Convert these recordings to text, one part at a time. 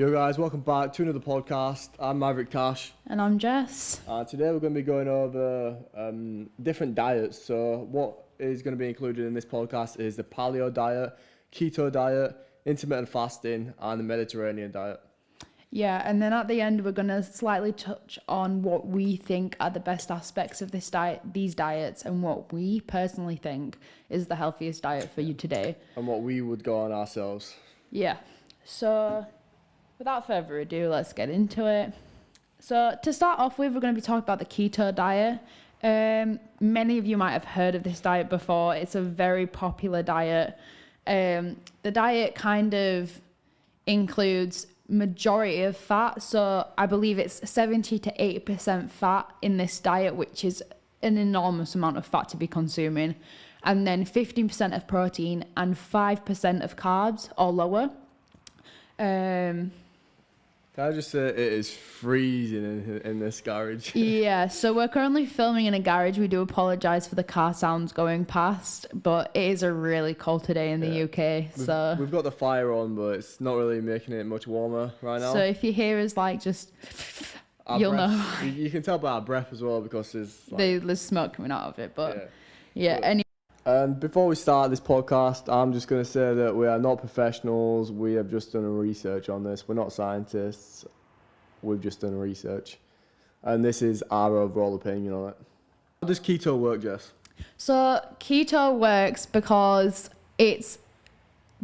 Yo guys, welcome back to another podcast. I'm Maverick Cash. And I'm Jess. Today we're going to be going over different diets. So what is going to be included in this podcast is the paleo diet, keto diet, intermittent fasting, and the Mediterranean diet. Yeah, and then at the end we're going to slightly touch on what we think are the best aspects of these diets and what we personally think is the healthiest diet for you today. And what we would go on ourselves. Yeah, so without further ado, let's get into it. So to start off with, we're going to be talking about the keto diet. Many of you might have heard of this diet before. It's a very popular diet. The diet kind of includes majority of fat. So I believe it's 70 to 80% fat in this diet, which is an enormous amount of fat to be consuming. And then 15% of protein and 5% of carbs or lower. Can I just say it is freezing in this garage? Yeah, so we're currently filming in a garage. We do apologise for the car sounds going past, but it is a really cold today in the UK. So We've got the fire on, but it's not really making it much warmer right now. So if you hear us like just, you'll breath, know. You can tell by our breath as well because there's smoke coming out of it. But yeah. Anyway. And before we start this podcast, I'm just going to say that we are not professionals. We have just done a research on this. We're not scientists. We've just done research. And this is our overall opinion on it. How does keto work, Jess? So keto works because it's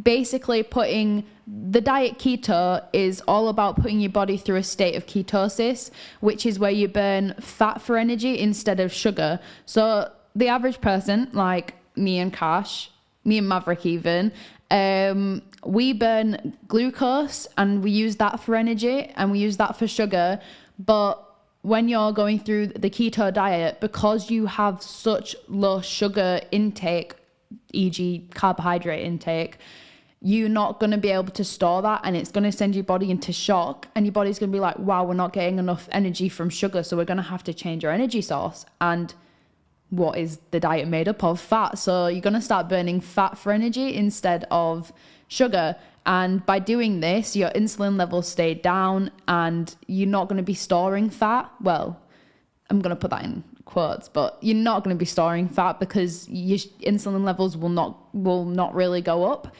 basically the diet keto is all about putting your body through a state of ketosis, which is where you burn fat for energy instead of sugar. So the average person, like me and Maverick even, we burn glucose and we use that for energy and we use that for sugar. But when you're going through the keto diet, because you have such low sugar intake, e.g. carbohydrate intake, you're not going to be able to store that, and it's going to send your body into shock, and your body's going to be like, wow, we're not getting enough energy from sugar, so we're going to have to change our energy source. And what is the diet made up of? Fat. So you're going to start burning fat for energy instead of sugar. And by doing this, your insulin levels stay down and you're not going to be storing fat. Well, I'm going to put that in quotes, but you're not going to be storing fat because your insulin levels will not really go up.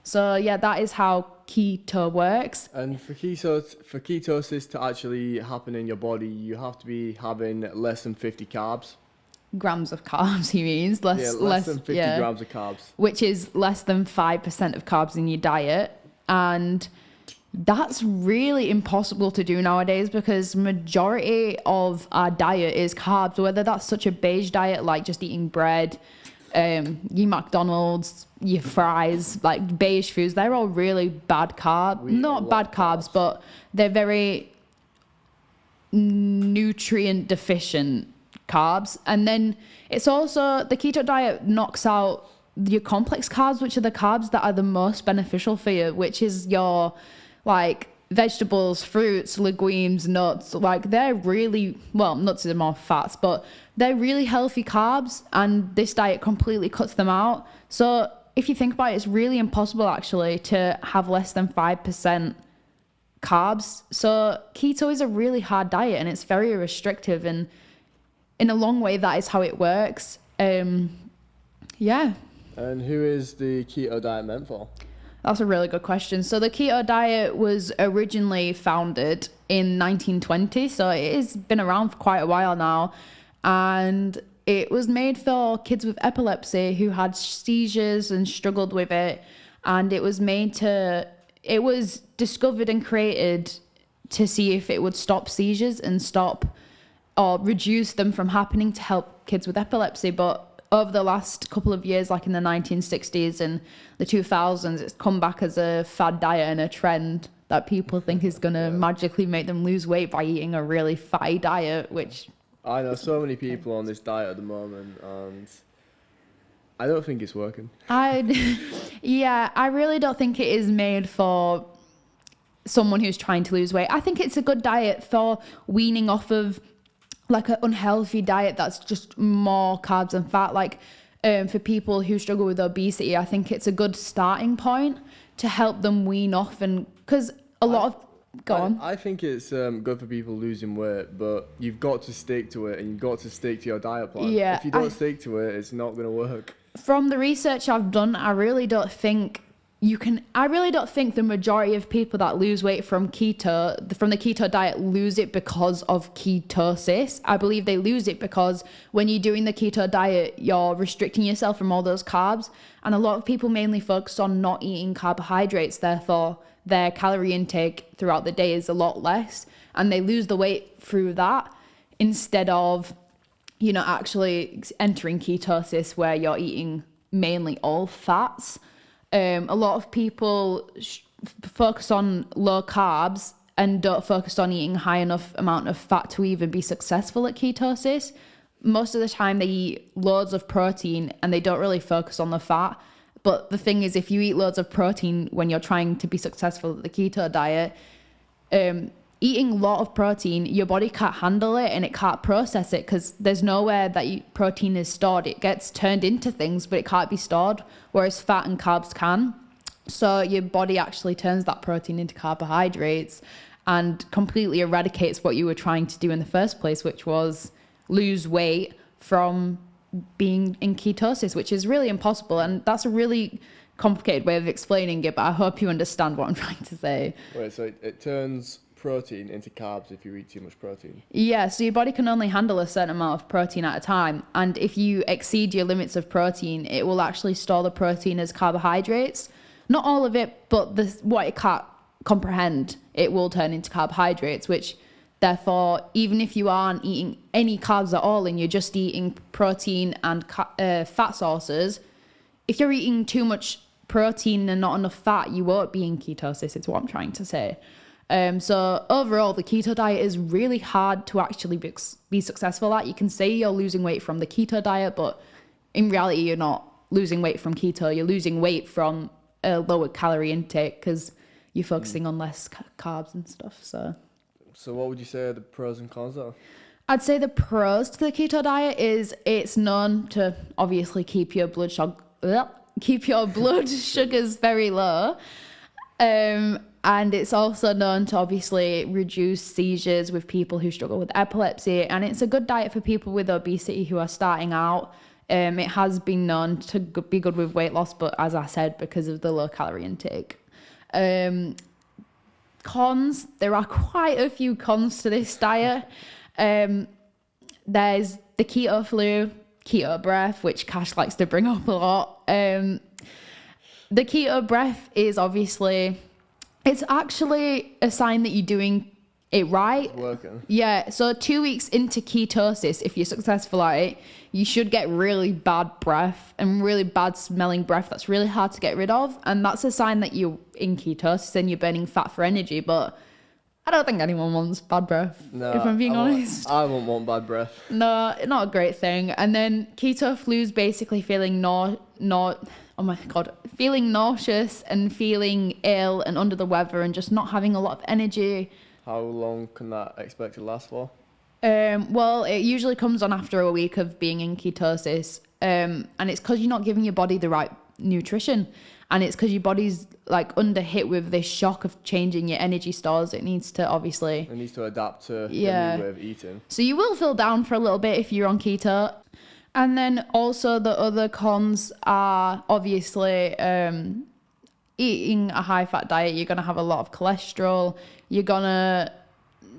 So yeah, that is how keto works. And for ketosis to actually happen in your body, you have to be having less than 50 carbs. Grams of carbs, he means. Less than 50 grams of carbs. Which is less than 5% of carbs in your diet. And that's really impossible to do nowadays because majority of our diet is carbs, whether that's such a beige diet like just eating bread, your McDonald's, your fries, like beige foods, they're all really bad carbs. Not bad carbs, but they're very nutrient deficient carbs. And then it's also, the keto diet knocks out your complex carbs, which are the carbs that are the most beneficial for you, which is your like vegetables, fruits, legumes, nuts. Like they're really, well, nuts are more fats, but they're really healthy carbs, and this diet completely cuts them out. So if you think about it, it's really impossible actually to have less than 5% carbs. So keto is a really hard diet and it's very restrictive, and in a long way, that is how it works. Yeah. And who is the keto diet meant for? That's a really good question. So the keto diet was originally founded in 1920. So it has been around for quite a while now. And it was made for kids with epilepsy who had seizures and struggled with it. And it was discovered and created to see if it would stop seizures and stop or reduce them from happening to help kids with epilepsy. But over the last couple of years, like in the 1960s and the 2000s, it's come back as a fad diet and a trend that people think is going to magically make them lose weight by eating a really fatty diet, which... I know so many people on this diet at the moment, and I don't think it's working. I really don't think it is made for someone who's trying to lose weight. I think it's a good diet for weaning off of like an unhealthy diet that's just more carbs and fat. Like for people who struggle with obesity, I think it's a good starting point to help them wean off. And because a lot of Go on. I think it's good for people losing weight, but you've got to stick to it, and you've got to stick to your diet plan. Yeah, If you don't stick to it, it's not going to work. From the research I've done, I really don't think the majority of people that lose weight from the keto diet lose it because of ketosis. I believe they lose it because when you're doing the keto diet, you're restricting yourself from all those carbs. And a lot of people mainly focus on not eating carbohydrates. Therefore, their calorie intake throughout the day is a lot less. And they lose the weight through that instead of, actually entering ketosis where you're eating mainly all fats. A lot of people focus on low carbs and don't focus on eating high enough amount of fat to even be successful at ketosis. Most of the time they eat loads of protein and they don't really focus on the fat. But the thing is, if you eat loads of protein when you're trying to be successful at the keto diet, eating a lot of protein, your body can't handle it and it can't process it because there's nowhere that protein is stored. It gets turned into things, but it can't be stored, whereas fat and carbs can. So your body actually turns that protein into carbohydrates and completely eradicates what you were trying to do in the first place, which was lose weight from being in ketosis, which is really impossible. And that's a really complicated way of explaining it, but I hope you understand what I'm trying to say. Wait, so it turns protein into carbs if you eat too much protein? Yeah, so your body can only handle a certain amount of protein at a time, and if you exceed your limits of protein, it will actually store the protein as carbohydrates. Not all of it, but what it can't comprehend, it will turn into carbohydrates, which therefore, even if you aren't eating any carbs at all and you're just eating protein and fat sources, if you're eating too much protein and not enough fat, you won't be in ketosis, is what I'm trying to say. So overall, the keto diet is really hard to actually be successful at. You can say you're losing weight from the keto diet, but in reality, you're not losing weight from keto. You're losing weight from a lower calorie intake because you're focusing on less carbs and stuff. So what would you say are the pros and cons are? I'd say the pros to the keto diet is it's known to obviously keep your blood sugars very low. And it's also known to obviously reduce seizures with people who struggle with epilepsy. And it's a good diet for people with obesity who are starting out. It has been known to be good with weight loss, but as I said, because of the low calorie intake. Cons, there are quite a few cons to this diet. There's the keto flu, keto breath, which Cash likes to bring up a lot. The keto breath is obviously... It's actually a sign that you're doing it right. It's working. Yeah, so 2 weeks into ketosis, if you're successful at it, you should get really bad breath and really bad smelling breath that's really hard to get rid of. And that's a sign that you're in ketosis and you're burning fat for energy. But I don't think anyone wants bad breath, if I'm being honest. I won't want bad breath. No, not a great thing. And then keto flu is basically feeling feeling nauseous and feeling ill and under the weather and just not having a lot of energy. How long can that expect to last for? Well, it usually comes on after a week of being in ketosis. And it's because you're not giving your body the right nutrition. And it's because your body's under hit with this shock of changing your energy stores. It needs to adapt to the new way of eating. So you will feel down for a little bit if you're on keto. And then also the other cons are obviously eating a high fat diet. You're going to have a lot of cholesterol. You're going to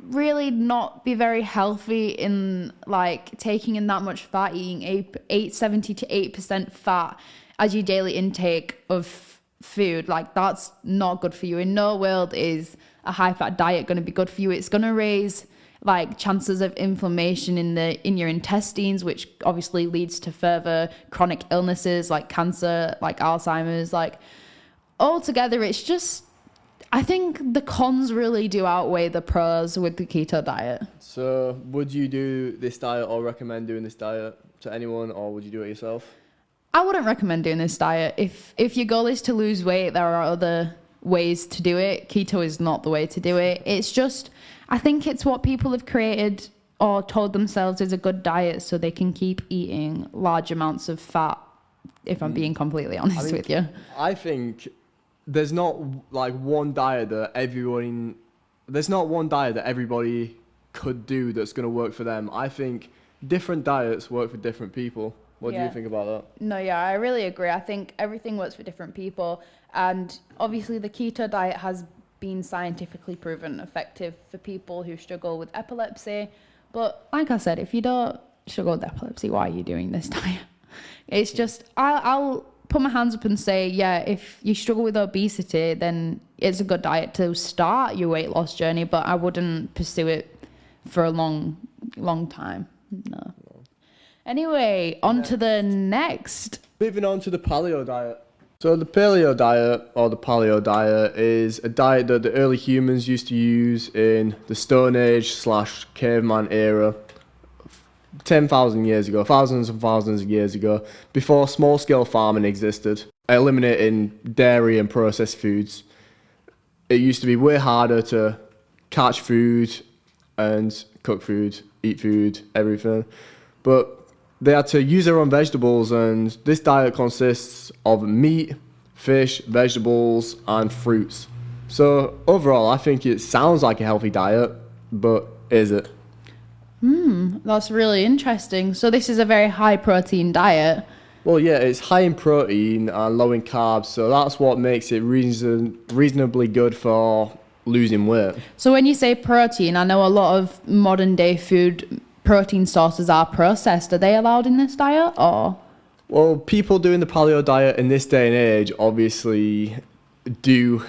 really not be very healthy in taking in that much fat, eating 70 to 8% fat as your daily intake of food. That's not good for you. In no world is a high fat diet going to be good for you. It's going to raise chances of inflammation in your intestines, which obviously leads to further chronic illnesses like cancer, like Alzheimer's. Altogether, it's just, I think the cons really do outweigh the pros with the keto diet. So would you do this diet or recommend doing this diet to anyone, or would you do it yourself? I wouldn't recommend doing this diet. If your goal is to lose weight, there are other ways to do it. Keto is not the way to do it. It's just, I think it's what people have created or told themselves is a good diet so they can keep eating large amounts of fat, if I'm being completely honest with you. I think there's not one diet that everyone there's not one diet that everybody could do that's going to work for them. I think different diets work for different people. What do you Yeah. think about that? No, yeah, I really agree. I think everything works for different people. And obviously, the keto diet has been scientifically proven effective for people who struggle with epilepsy. But like I said, if you don't struggle with epilepsy, why are you doing this diet? It's just, I'll put my hands up and say, yeah, if you struggle with obesity, then it's a good diet to start your weight loss journey, but I wouldn't pursue it for a long time. No. Anyway, on to the next. Moving on to the paleo diet. So the paleo diet, or the paleo diet, is a diet that the early humans used to use in the Stone Age / caveman era, 10,000 years ago, thousands and thousands of years ago, before small-scale farming existed, eliminating dairy and processed foods. It used to be way harder to catch food and cook food, eat food, everything. But they had to use their own vegetables, and this diet consists of meat, fish, vegetables, and fruits. So overall, I think it sounds like a healthy diet, but is it? That's really interesting. So this is a very high protein diet. Well, yeah, it's high in protein and low in carbs, so that's what makes it reasonably good for losing weight. So when you say protein, I know a lot of modern day food protein sources are processed. Are they allowed in this diet or? Well, people doing the paleo diet in this day and age obviously do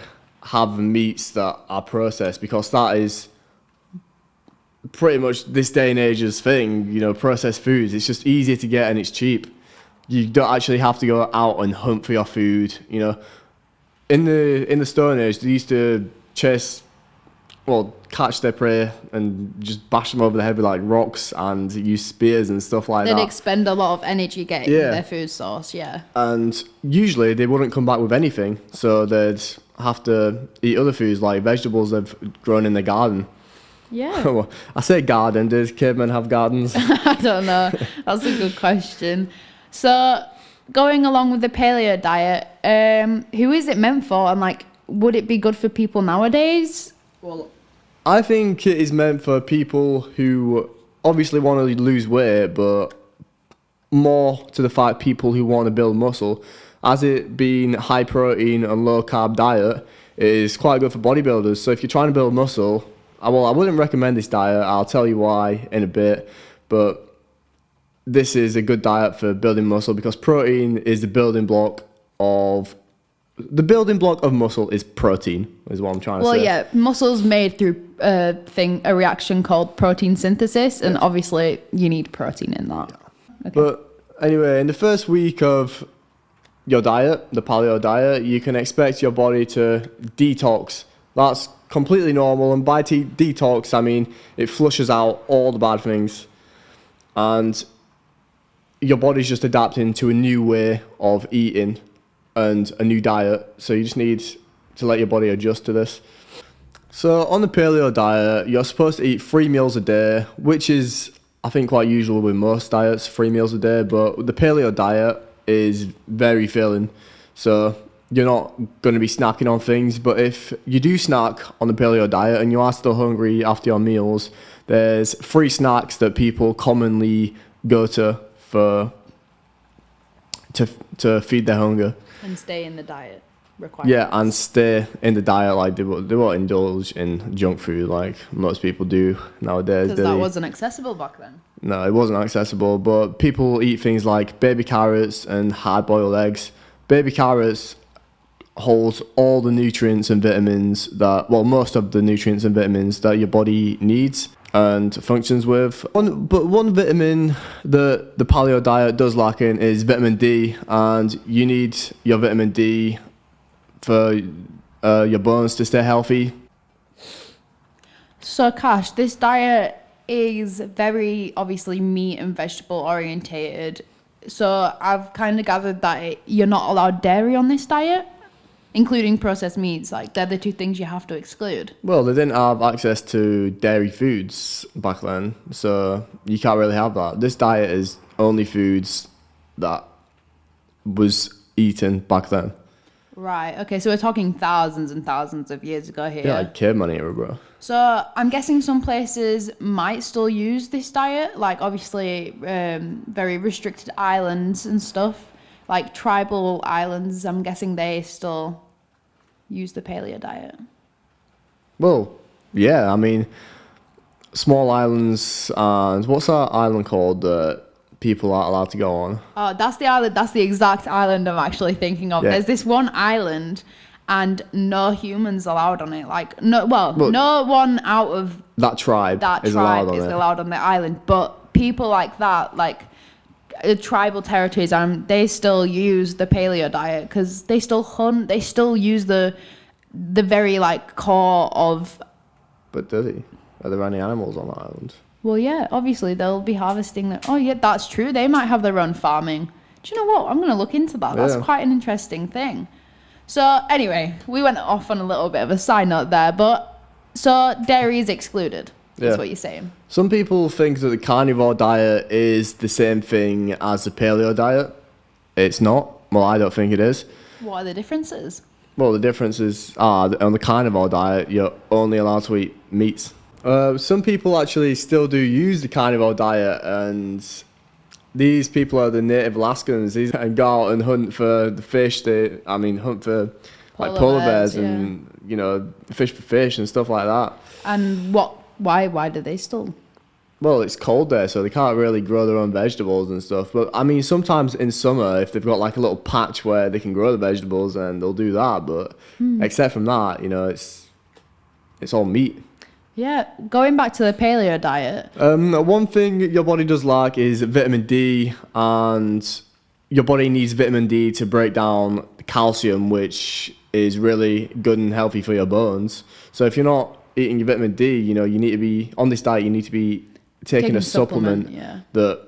have meats that are processed, because that is pretty much this day and age's thing, you know, processed foods. It's just easier to get and it's cheap. You don't actually have to go out and hunt for your food, you know. In the Stone Age, they used to catch their prey and just bash them over the head with like rocks and use spears and stuff like They'd that. expend a lot of energy getting their food source, yeah. And usually they wouldn't come back with anything, so they'd have to eat other foods like vegetables they've grown in their garden. Yeah. Well, I say garden, did cavemen have gardens? I don't know. That's a good question. So going along with the paleo diet, who is it meant for? And like, would it be good for people nowadays? Well, I think it is meant for people who obviously want to lose weight, but more to the fact people who want to build muscle. As it being high protein and low carb diet, it is quite good for bodybuilders. So if you're trying to build muscle, I wouldn't recommend this diet. I'll tell you why in a bit, but this is a good diet for building muscle because protein is the building block of muscle is protein, is what I'm trying to say. Well, yeah, muscle's made through a reaction called protein synthesis, and obviously you need protein in that. Yeah. Okay. But anyway, in the first week of your diet, the paleo diet, you can expect your body to detox. That's completely normal, and by detox, I mean it flushes out all the bad things, and your body's just adapting to a new way of eating and a new diet, so you just need to let your body adjust to this. So on the paleo diet, you're supposed to eat 3 meals a day, which is, I think, quite usual with most diets, 3 meals a day, but the paleo diet is very filling, so you're not going to be snacking on things. But if you do snack on the paleo diet and you are still hungry after your meals, there's 3 snacks that people commonly go to feed their hunger. And stay in the diet requirements. Yeah, and stay in the diet. Like they won't indulge in junk food like most people do nowadays. Because that wasn't accessible back then. No, it wasn't accessible, but people eat things like baby carrots and hard-boiled eggs. Baby carrots hold all the nutrients and vitamins most of the nutrients and vitamins that your body needs and functions with. One vitamin that the paleo diet does lack in is vitamin D, and you need your vitamin D for your bones to stay healthy. So Cash, this diet is very obviously meat and vegetable orientated. So I've kind of gathered that you're not allowed dairy on this diet, including processed meats. Like they're the 2 things you have to exclude. Well, they didn't have access to dairy foods back then, so you can't really have that. This diet is only foods that was eaten back then. Right. Okay. So we're talking thousands and thousands of years ago here. Yeah, like caveman era, bro. So I'm guessing some places might still use this diet, like obviously very restricted islands and stuff, like tribal islands. I'm guessing they still use the paleo diet. Well, yeah, I mean, small islands, and what's that island called that people aren't allowed to go on? Oh, that's the island. That's the exact island I'm actually thinking of. Yeah. There's this one island, and no humans allowed on it. Like no one out of That tribe that is tribe allowed on is it. allowed on the island. But people like that, like tribal territories, they still use the paleo diet because they still hunt. They still use the very like core of. But do they? Are there any animals on that island? Well, yeah, obviously they'll be harvesting the. Oh, yeah, that's true. They might have their own farming. Do you know what? I'm going to look into that. That's Yeah. quite an interesting thing. So, anyway, we went off on a little bit of a side note there, but so dairy is excluded. That's Yeah. what you're saying. Some people think that the carnivore diet is the same thing as the paleo diet. It's not. Well, I don't think it is. What are the differences? Well, the differences are that on the carnivore diet, you're only allowed to eat meats. Some people actually still do use the carnivore diet, and these people are the native Alaskans. These and go out and hunt for the fish. Hunt for like polar bears yeah. and fish for fish and stuff like that. And why do they still? Well, it's cold there, so they can't really grow their own vegetables and stuff. But I mean, sometimes in summer, if they've got like a little patch where they can grow the vegetables, then they'll do that. But except from that, it's all meat. Yeah, going back to the paleo diet. One thing your body does lack is vitamin D, and your body needs vitamin D to break down the calcium, which is really good and healthy for your bones. So if you're not eating your vitamin D, you need to be on this diet. You need to be taking a supplement yeah. that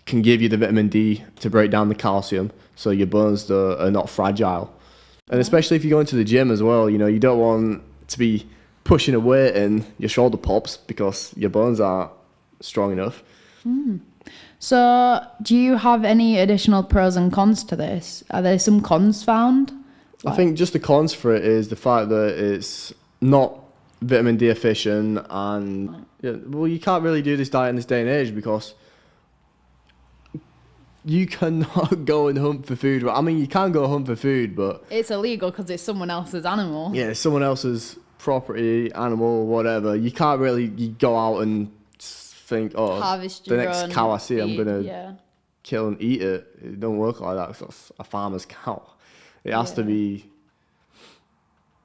can give you the vitamin D to break down the calcium, so your bones are not fragile. And especially if you go into the gym as well, you don't want to be pushing a weight and your shoulder pops because your bones aren't strong enough. So, do you have any additional pros and cons to this? Are there some cons found? I think just the cons for it is the fact that it's not vitamin D efficient, and you can't really do this diet in this day and age because you cannot go and hunt for food. I mean, you can go hunt for food, but It's illegal because it's someone else's animal. yeah, it's someone else's property, animal, whatever. You can't really go out and think, Harvest the your next own cow I see, I'm feed, gonna yeah. kill and eat it. It don't work like that 'cause that's a farmer's cow. It has to Yeah. be.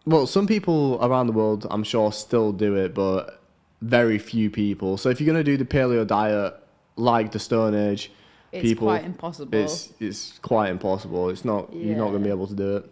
Well, some people around the world, I'm sure, still do it, but very few people. So if you're gonna do the paleo diet like the Stone Age, It's people, quite impossible. it's quite impossible. It's not. You're not gonna be Yeah. able to do it.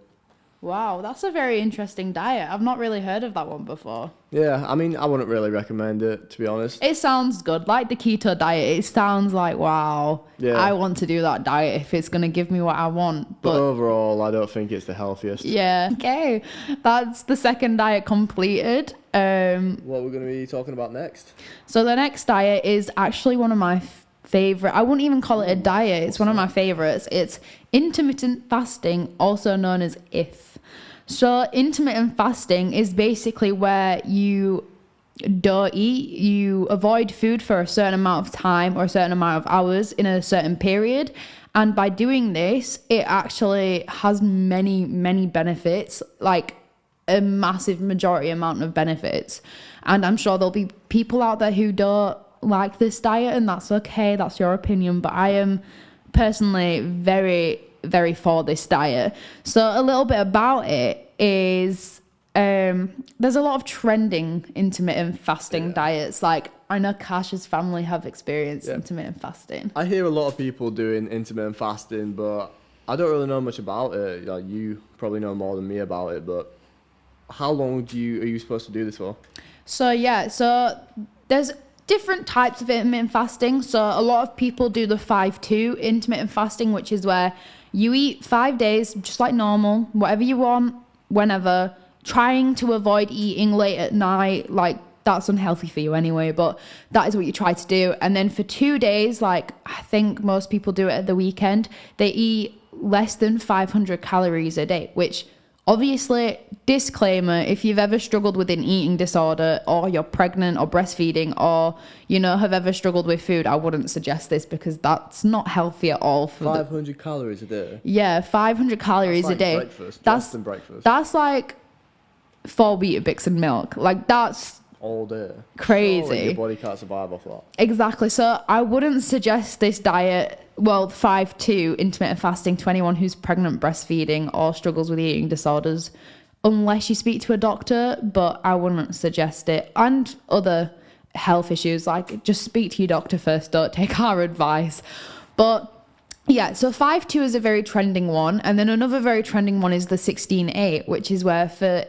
Wow, that's a very interesting diet. I've not really heard of that one before. Yeah, I mean, I wouldn't really recommend it, to be honest. It sounds good. Like the keto diet, it sounds like, wow, Yeah. I want to do that diet if it's going to give me what I want. But But overall, I don't think it's the healthiest. yeah, okay. That's the second diet completed. What we're going to be talking about next? So the next diet is actually one of my favorite. I wouldn't even call it a diet. It's one of my favorites. It's intermittent fasting, also known as IF. So intermittent fasting is basically where you don't eat, you avoid food for a certain amount of time or a certain amount of hours in a certain period. And by doing this, it actually has many, many benefits, like a massive majority amount of benefits. And I'm sure there'll be people out there who don't like this diet, and that's okay, that's your opinion, but I am personally very, very for this diet. So a little bit about it is there's a lot of trending intermittent fasting diets. Like I know Kash's family have experienced intermittent fasting. I hear a lot of people doing intermittent fasting, but I don't really know much about it. Like, you probably know more than me about it, but how long are you supposed to do this for? So there's different types of intermittent fasting. So a lot of people do the 5-2 intermittent fasting, which is where you eat 5 days just like normal, whatever you want, whenever, trying to avoid eating late at night. Like that's unhealthy for you anyway, but that is what you try to do. And then for 2 days, like I think most people do it at the weekend, they eat less than 500 calories a day, which Obviously, disclaimer, if you've ever struggled with an eating disorder or you're pregnant or breastfeeding or, have ever struggled with food, I wouldn't suggest this because that's not healthy at all. 500 calories a day. Yeah, 500 calories That's like a day. Breakfast. Less than breakfast. That's like 4 Weetabix and milk. Like, that's all day. crazy. Surely your body can't survive off that. Exactly. So I wouldn't suggest this diet. Well, 5-2 intermittent fasting to anyone who's pregnant, breastfeeding, or struggles with eating disorders, unless you speak to a doctor. But I wouldn't suggest it. And other health issues, like just speak to your doctor first. Don't take our advice. But yeah, so 5-2 is a very trending one, and then another very trending one is the 16-8, which is where for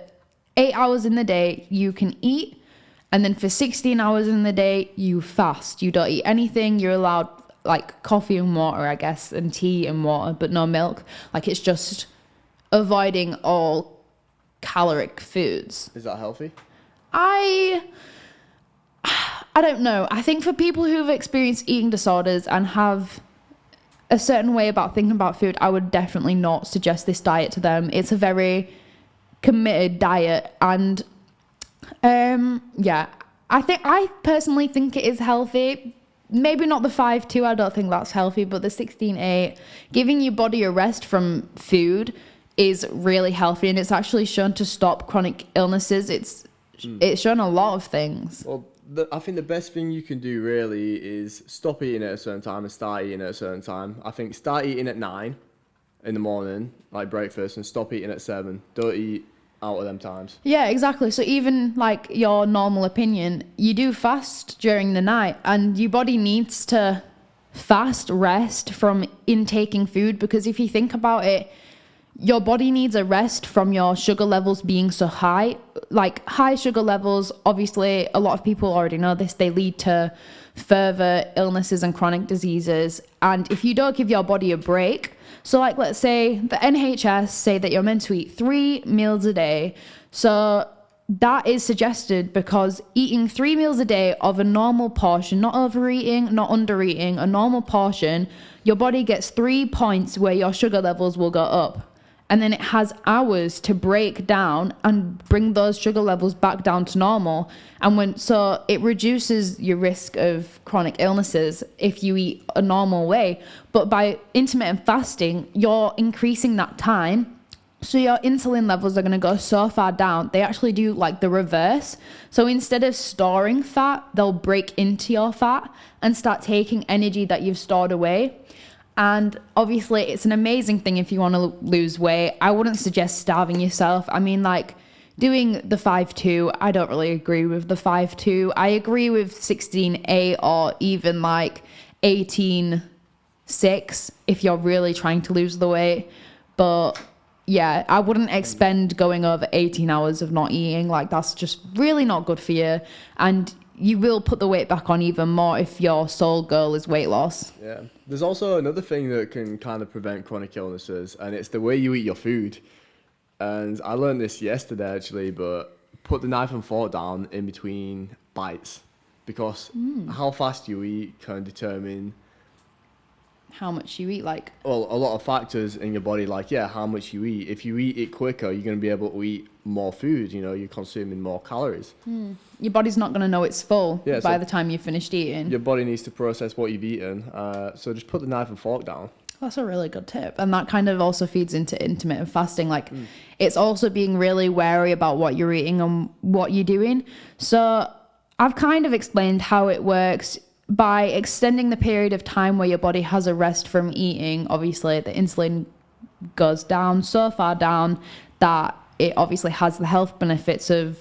8 hours in the day you can eat, and then for 16 hours in the day you fast. You don't eat anything. You're allowed like coffee and water, I guess, and tea and water, but no milk. Like, it's just avoiding all caloric foods. Is that healthy? I don't know. I think for people who've experienced eating disorders and have a certain way about thinking about food, I would definitely not suggest this diet to them. It's a very committed diet, and I personally think it is healthy. Maybe not the 5-2, I don't think that's healthy, but the 16-8, giving your body a rest from food is really healthy, and it's actually shown to stop chronic illnesses. It's shown a lot of things. Well, I think the best thing you can do really is stop eating at a certain time and start eating at a certain time. I think start eating at 9 in the morning, like breakfast, and stop eating at 7. Don't eat out of them times. Yeah, exactly. So even like your normal opinion, you do fast during the night, and your body needs to fast rest from intaking food, because if you think about it, your body needs a rest from your sugar levels being so high. Like, high sugar levels, obviously a lot of people already know this, they lead to further illnesses and chronic diseases. And if you don't give your body a break, so like, let's say the NHS say that you're meant to eat 3 meals a day. So that is suggested because eating 3 meals a day of a normal portion, not overeating, not undereating, a normal portion, your body gets 3 points where your sugar levels will go up. And then it has hours to break down and bring those sugar levels back down to normal. And so it reduces your risk of chronic illnesses if you eat a normal way. But by intermittent fasting, you're increasing that time. So your insulin levels are going to go so far down. They actually do like the reverse. So instead of storing fat, they'll break into your fat and start taking energy that you've stored away. And obviously, it's an amazing thing if you want to lose weight. I wouldn't suggest starving yourself. I mean, like, doing the 5-2, I don't really agree with the 5-2. I agree with 16-8 or even like 18-6 if you're really trying to lose the weight. But yeah, I wouldn't expend going over 18 hours of not eating. Like, that's just really not good for you. And you will put the weight back on even more if your sole goal is weight loss. Yeah. There's also another thing that can kind of prevent chronic illnesses, and it's the way you eat your food. And I learned this yesterday, actually, but put the knife and fork down in between bites, because how fast you eat can determine How much you eat, like? Well, a lot of factors in your body, like, how much you eat. If you eat it quicker, you're going to be able to eat more food, you're consuming more calories. Your body's not going to know it's full by so the time you've finished eating. Your body needs to process what you've eaten, so just put the knife and fork down. That's a really good tip. And that kind of also feeds into intermittent fasting. Like, it's also being really wary about what you're eating and what you're doing. So I've kind of explained how it works by extending the period of time where your body has a rest from eating. Obviously, the insulin goes down so far down that it obviously has the health benefits of,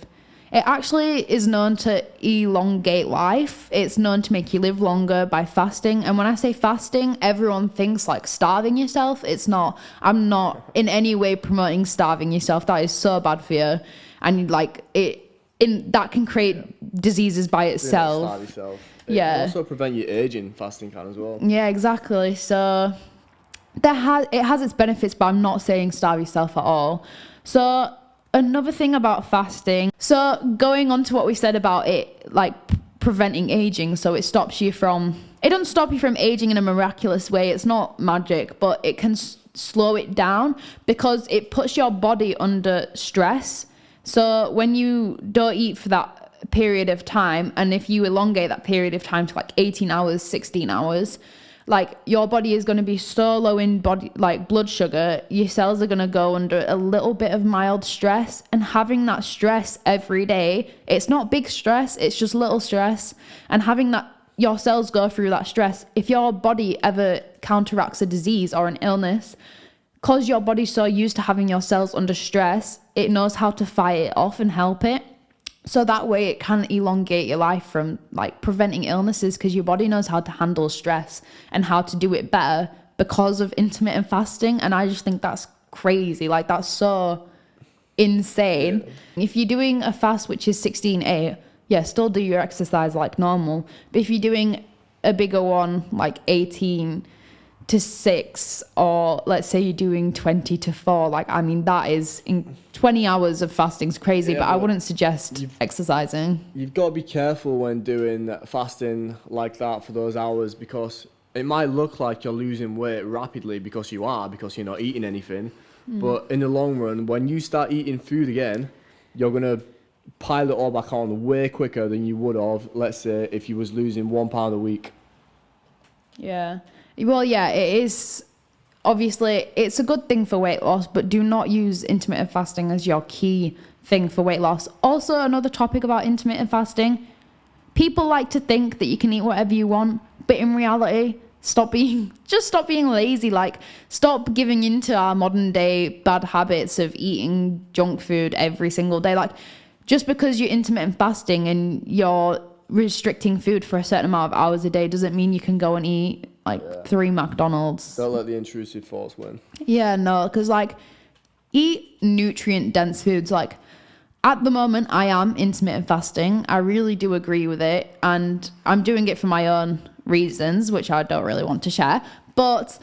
it actually is known to elongate life. It's known to make you live longer by fasting. And when I say fasting, everyone thinks like starving yourself. It's not. I'm not in any way promoting starving yourself. That is so bad for you. And like that can create diseases by itself. Starve yourself. It can also prevent you aging, fasting can as well. Yeah, exactly. So it has its benefits, but I'm not saying starve yourself at all. So another thing about fasting, so going on to what we said about it, like preventing aging, so it doesn't stop you from aging in a miraculous way. It's not magic, but it can slow it down because it puts your body under stress. So when you don't eat for that period of time, and if you elongate that period of time to like 18 hours, 16 hours, like your body is going to be so low in body, like blood sugar, your cells are going to go under a little bit of mild stress. And having that stress every day, it's not big stress, it's just little stress. And having that, your cells go through that stress. If your body ever counteracts a disease or an illness, because your body's so used to having your cells under stress, it knows how to fight it off and help it. So that way it can elongate your life from like preventing illnesses, because your body knows how to handle stress and how to do it better because of intermittent fasting. And I just think that's crazy. Like, that's so insane. Yeah. If you're doing a fast which is 16-8, yeah, still do your exercise like normal. But if you're doing a bigger one like 18 to 6, or let's say you're doing 20 to 4, like, I mean, that is in 20 hours of fasting is crazy. Yeah, but I wouldn't suggest exercising. You've got to be careful when doing fasting like that for those hours, because it might look like you're losing weight rapidly because you are, because you're not eating anything. But in the long run, when you start eating food again, you're going to pile it all back on way quicker than you would have, let's say, if you was losing 1 pound a week. Yeah. Well, yeah, it is. Obviously, it's a good thing for weight loss, but do not use intermittent fasting as your key thing for weight loss. Also, another topic about intermittent fasting, people like to think that you can eat whatever you want, but in reality, stop being lazy. Like, stop giving into our modern day bad habits of eating junk food every single day. Like, just because you're intermittent fasting and you're restricting food for a certain amount of hours a day doesn't mean you can go and eat like 3 McDonald's. Don't let the intrusive thoughts win. Yeah, no, because like, eat nutrient dense foods. Like, at the moment I am intermittent fasting. I really do agree with it, and I'm doing it for my own reasons, which I don't really want to share. But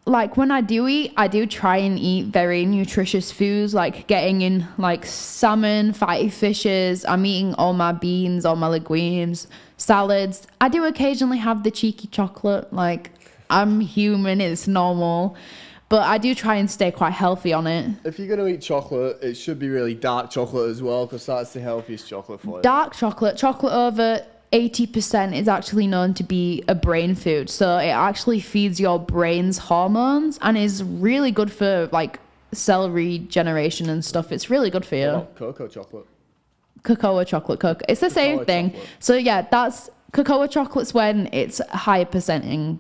like, when I do eat, I do try and eat very nutritious foods, like getting in like salmon, fatty fishes. I'm eating all my beans, all my legumes, salads. I do occasionally have the cheeky chocolate. Like, I'm human, it's normal. But I do try and stay quite healthy on it. If you're going to eat chocolate, it should be really dark chocolate as well, because that's the healthiest chocolate for you. Dark chocolate over 80% is actually known to be a brain food. So it actually feeds your brain's hormones and is really good for like cell regeneration and stuff. It's really good for you. Oh, cocoa chocolate. Cocoa chocolate, cocoa. It's the same thing. Chocolate. So yeah, that's cocoa chocolate's when it's higher percent in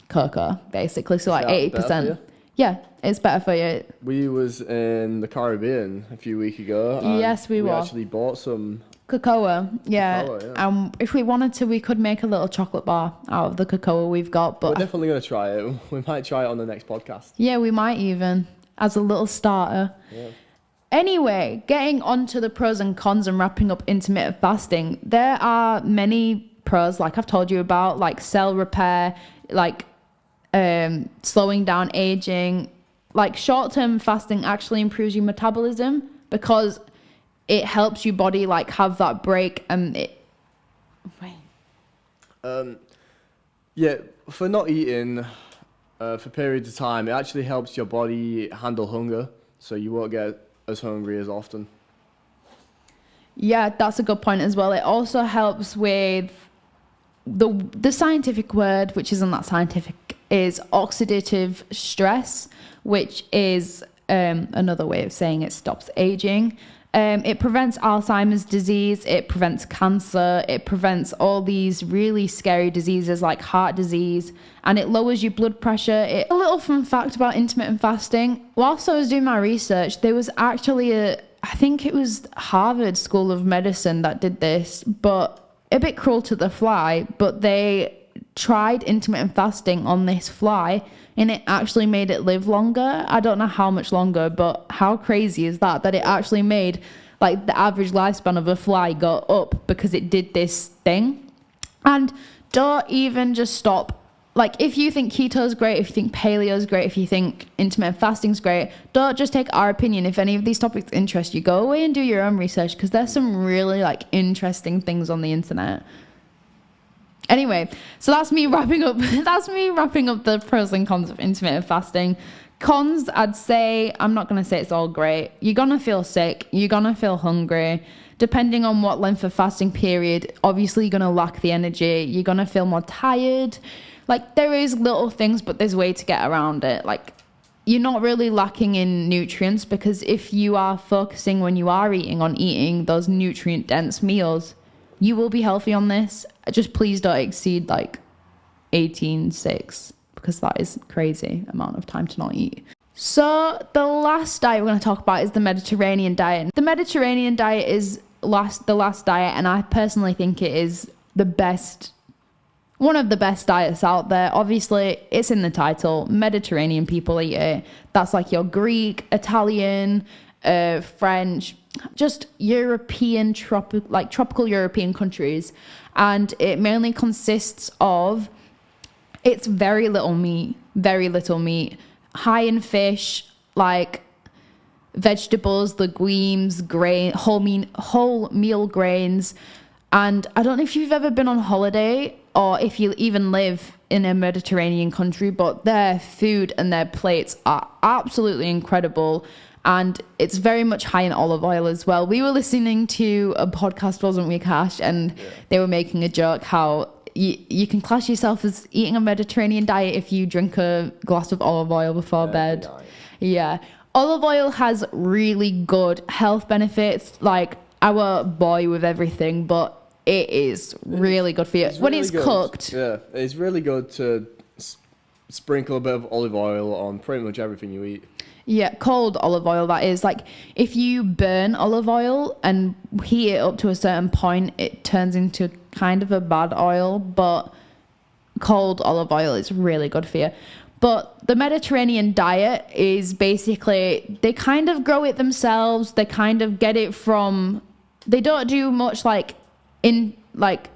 cocoa, basically. So like 80%. Yeah, it's better for you. We was in the Caribbean a few weeks ago. Yes, we were. We actually bought some cocoa, yeah. If we wanted to, we could make a little chocolate bar out of the cocoa we've got. But we're definitely going to try it. We might try it on the next podcast. Yeah, we might even, as a little starter. Yeah. Anyway, getting onto the pros and cons and wrapping up intermittent fasting, there are many pros, like I've told you about, like cell repair, like slowing down aging. Like, short-term fasting actually improves your metabolism because it helps your body like have that break, and it. Yeah, for not eating for periods of time, it actually helps your body handle hunger, so you won't get as hungry as often. Yeah, that's a good point as well. It also helps with the scientific word, which isn't that scientific, is oxidative stress, which is another way of saying it stops aging. It prevents Alzheimer's disease, it prevents cancer, it prevents all these really scary diseases like heart disease, and it lowers your blood pressure. A little fun fact about intermittent fasting, whilst I was doing my research, there was actually I think it was Harvard School of Medicine that did this, but a bit cruel to the fly, but they tried intermittent fasting on this fly and it actually made it live longer. I don't know how much longer, but how crazy is that it actually made like the average lifespan of a fly go up because it did this thing. And don't even just stop. Like, if you think keto is great, if you think paleo is great, if you think intermittent fasting is great, don't just take our opinion. If any of these topics interest you, go away and do your own research, because there's some really like interesting things on the internet. Anyway, so that's me wrapping up. That's me wrapping up the pros and cons of intermittent fasting. Cons, I'd say, I'm not going to say it's all great. You're going to feel sick. You're going to feel hungry. Depending on what length of fasting period, obviously you're going to lack the energy. You're going to feel more tired. Like, there is little things, but there's a way to get around it. Like, you're not really lacking in nutrients, because if you are focusing when you are eating on eating those nutrient dense meals, you will be healthy on this. Just please don't exceed like 18:6, because that is crazy amount of time to not eat. So the last diet we're going to talk about is the Mediterranean diet. The Mediterranean diet is the last diet, and I personally think it is the best, one of the best diets out there. Obviously, it's in the title. Mediterranean people eat it. That's like your Greek, Italian, French, just European, tropical European countries. And it mainly consists of, it's very little meat, high in fish, like vegetables, legumes, grain, whole meal grains. And I don't know if you've ever been on holiday or if you even live in a Mediterranean country, but their food and their plates are absolutely incredible. And it's very much high in olive oil as well. We were listening to a podcast, wasn't we, Cash? And they were making a joke how you can class yourself as eating a Mediterranean diet if you drink a glass of olive oil before bed. Nice. Yeah. Olive oil has really good health benefits. Like, our boy with everything, but it is really good for you. When really it's good. cooked. Yeah, it's really good to sprinkle a bit of olive oil on pretty much everything you eat. Yeah, cold olive oil, that is. Like, if you burn olive oil and heat it up to a certain point, it turns into kind of a bad oil, but cold olive oil is really good for you. But the Mediterranean diet is basically, they kind of grow it themselves. They kind of get it from, they don't do much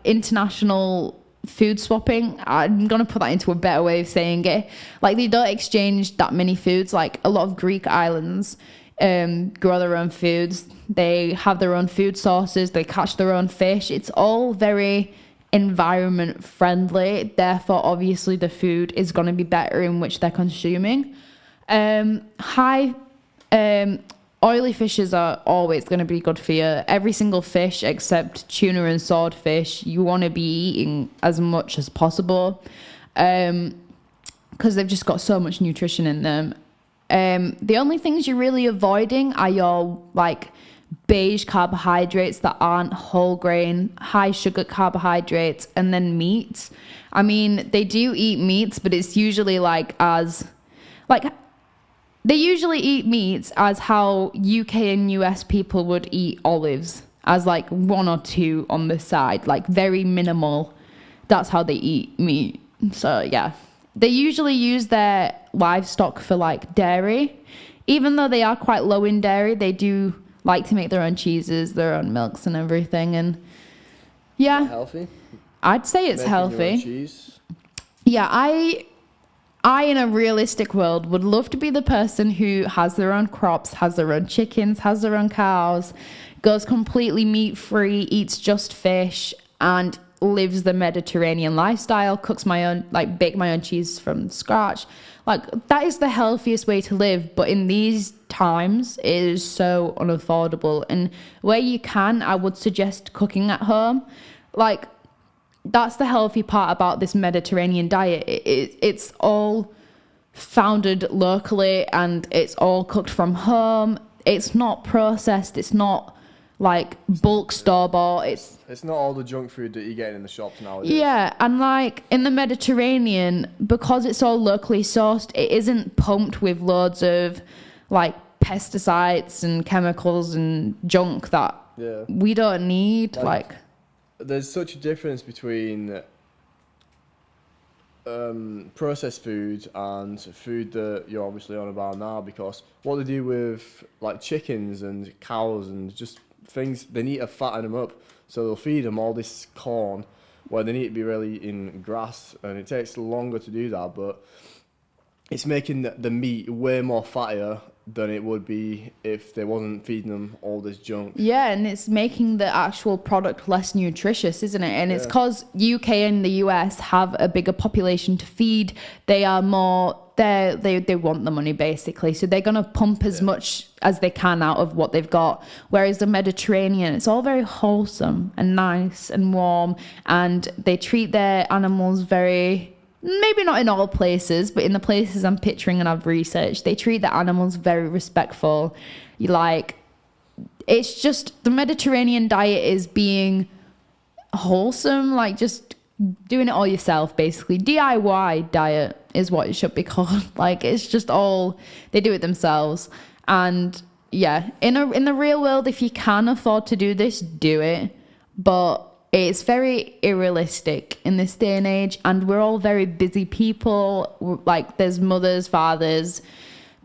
international food swapping. I'm gonna put that into a better way of saying it. Like, they don't exchange that many foods. Like, a lot of Greek islands grow their own foods. They have their own food sources. They catch their own fish. It's all very environment friendly. Therefore, obviously, the food is going to be better in which they're consuming. High oily fishes are always going to be good for you. Every single fish except tuna and swordfish, you want to be eating as much as possible, because they've just got so much nutrition in them. The only things you're really avoiding are your like beige carbohydrates that aren't whole grain, high sugar carbohydrates, and then meats. I mean, they do eat meats, but it's usually they usually eat meats as how UK and US people would eat olives, as like one or two on the side, like very minimal. That's how they eat meat. So yeah, they usually use their livestock for like dairy. Even though they are quite low in dairy, they do like to make their own cheeses, their own milks and everything. And yeah, healthy. I'd say it's Making healthy. Your own cheese. Yeah, I in a realistic world would love to be the person who has their own crops, has their own chickens, has their own cows, goes completely meat free, eats just fish, and lives the Mediterranean lifestyle, cooks my own, like bake my own cheese from scratch. Like, that is the healthiest way to live. But in these times, it is so unaffordable. And where you can, I would suggest cooking at home. Like, that's the healthy part about this Mediterranean diet. It's all founded locally and it's all cooked from home. It's not processed. It's not like bulk store-bought. It's not all the junk food that you get in the shops nowadays. Yeah, and like in the Mediterranean, because it's all locally sourced, it isn't pumped with loads of like pesticides and chemicals and junk that we don't need. Like there's such a difference between processed food and food that you're obviously on about now, because what they do with like chickens and cows and just things, they need to fatten them up, so they'll feed them all this corn where they need to be really in grass, and it takes longer to do that, but it's making the meat way more fattier than it would be if they wasn't feeding them all this junk. Yeah, and it's making the actual product less nutritious, isn't it? And it's Yeah. because UK and the US have a bigger population to feed. They are more, they want the money basically. So they're going to pump as much as they can out of what they've got. Whereas the Mediterranean, it's all very wholesome and nice and warm. And they treat their animals very... Maybe not in all places, but in the places I'm picturing and I've researched, they treat the animals very respectful. It's just the Mediterranean diet is being wholesome, like just doing it all yourself, basically. DIY diet is what it should be called. Like, it's just all, they do it themselves. And yeah, in the real world, if you can afford to do this, do it. But it's very unrealistic in this day and age, and we're all very busy people. Like, there's mothers, fathers,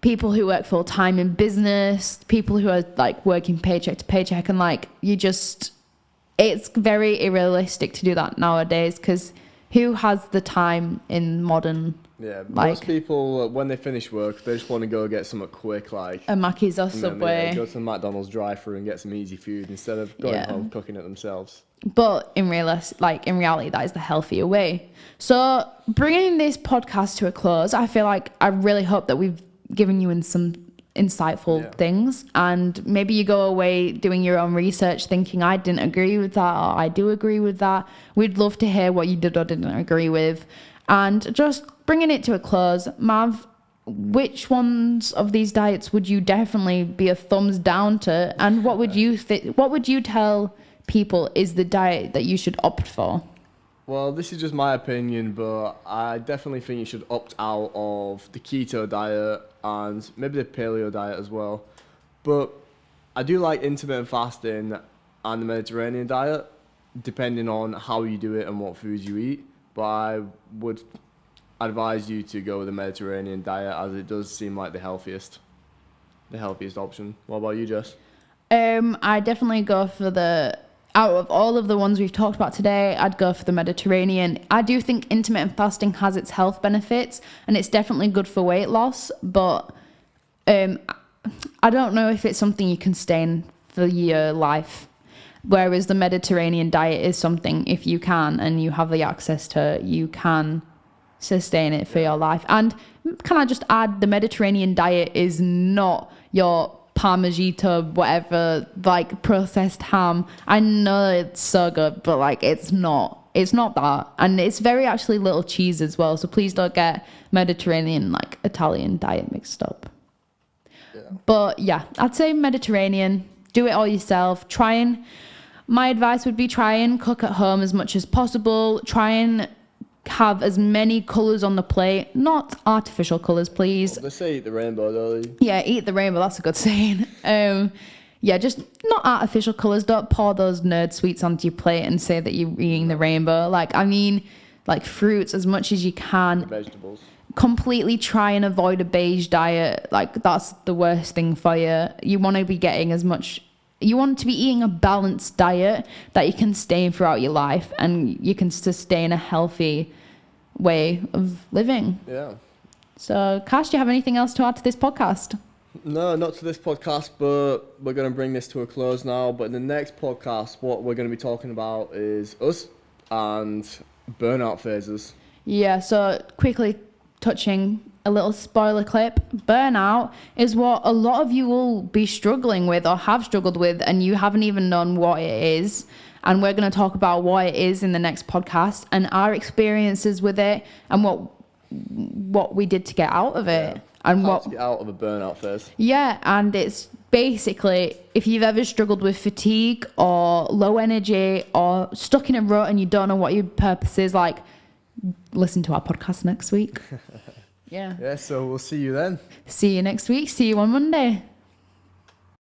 people who work full time in business, people who are like working paycheck to paycheck, and like it's very unrealistic to do that nowadays, because who has the time in modern? Yeah, like, most people when they finish work, they just want to go get something quick, like a Mackey's or you know, Subway. go to the McDonald's drive-through and get some easy food instead of going home cooking it themselves. But in reality, that is the healthier way. So bringing this podcast to a close, I feel like I really hope that we've given you some insightful things, and maybe you go away doing your own research thinking, I didn't agree with that, or I do agree with that. We'd love to hear what you did or didn't agree with. And just bringing it to a close, Mav, which ones of these diets would you definitely be a thumbs down to, and what would you tell people is the diet that you should opt for? Well, this is just my opinion, but I definitely think you should opt out of the keto diet and maybe the paleo diet as well. But I do like intermittent fasting and the Mediterranean diet, depending on how you do it and what foods you eat. But I would advise you to go with the Mediterranean diet, as it does seem like the healthiest option. What about you, Jess? I definitely go for out of all of the ones we've talked about today, I'd go for the Mediterranean. I do think intermittent fasting has its health benefits, and it's definitely good for weight loss, but I don't know if it's something you can sustain for your life. Whereas the Mediterranean diet is something, if you can and you have the access to, you can sustain it for your life. And can I just add, the Mediterranean diet is not your Parmigiano, whatever, like processed ham. I know it's so good, but like it's not that. And it's very actually little cheese as well, so please don't get Mediterranean like Italian diet mixed up. But yeah, I'd say Mediterranean. Do it all yourself. My advice would be try and cook at home as much as possible. Try and have as many colours on the plate, not artificial colours, please. Well, they say eat the rainbow, don't they? Yeah, eat the rainbow, that's a good saying. Yeah, just not artificial colours. Don't pour those nerd sweets onto your plate and say that you're eating the rainbow. Like fruits as much as you can. The vegetables. Completely try and avoid a beige diet. Like, that's the worst thing for you. You want to be getting you want to be eating a balanced diet that you can sustain throughout your life, and you can sustain a healthy way of living. Yeah. So, Cash, do you have anything else to add to this podcast? No, not to this podcast, but we're going to bring this to a close now. But in the next podcast, what we're going to be talking about is us and burnout phases. Yeah, so quickly touching a little spoiler clip, burnout is what a lot of you will be struggling with or have struggled with, and you haven't even known what it is. And we're going to talk about what it is in the next podcast and our experiences with it and what we did to get out of it. Yeah. And How what to get out of a burnout phase. Yeah, and it's basically, if you've ever struggled with fatigue or low energy or stuck in a rut and you don't know what your purpose is, like, listen to our podcast next week. Yeah. Yeah, so we'll see you then. See you next week. See you on Monday.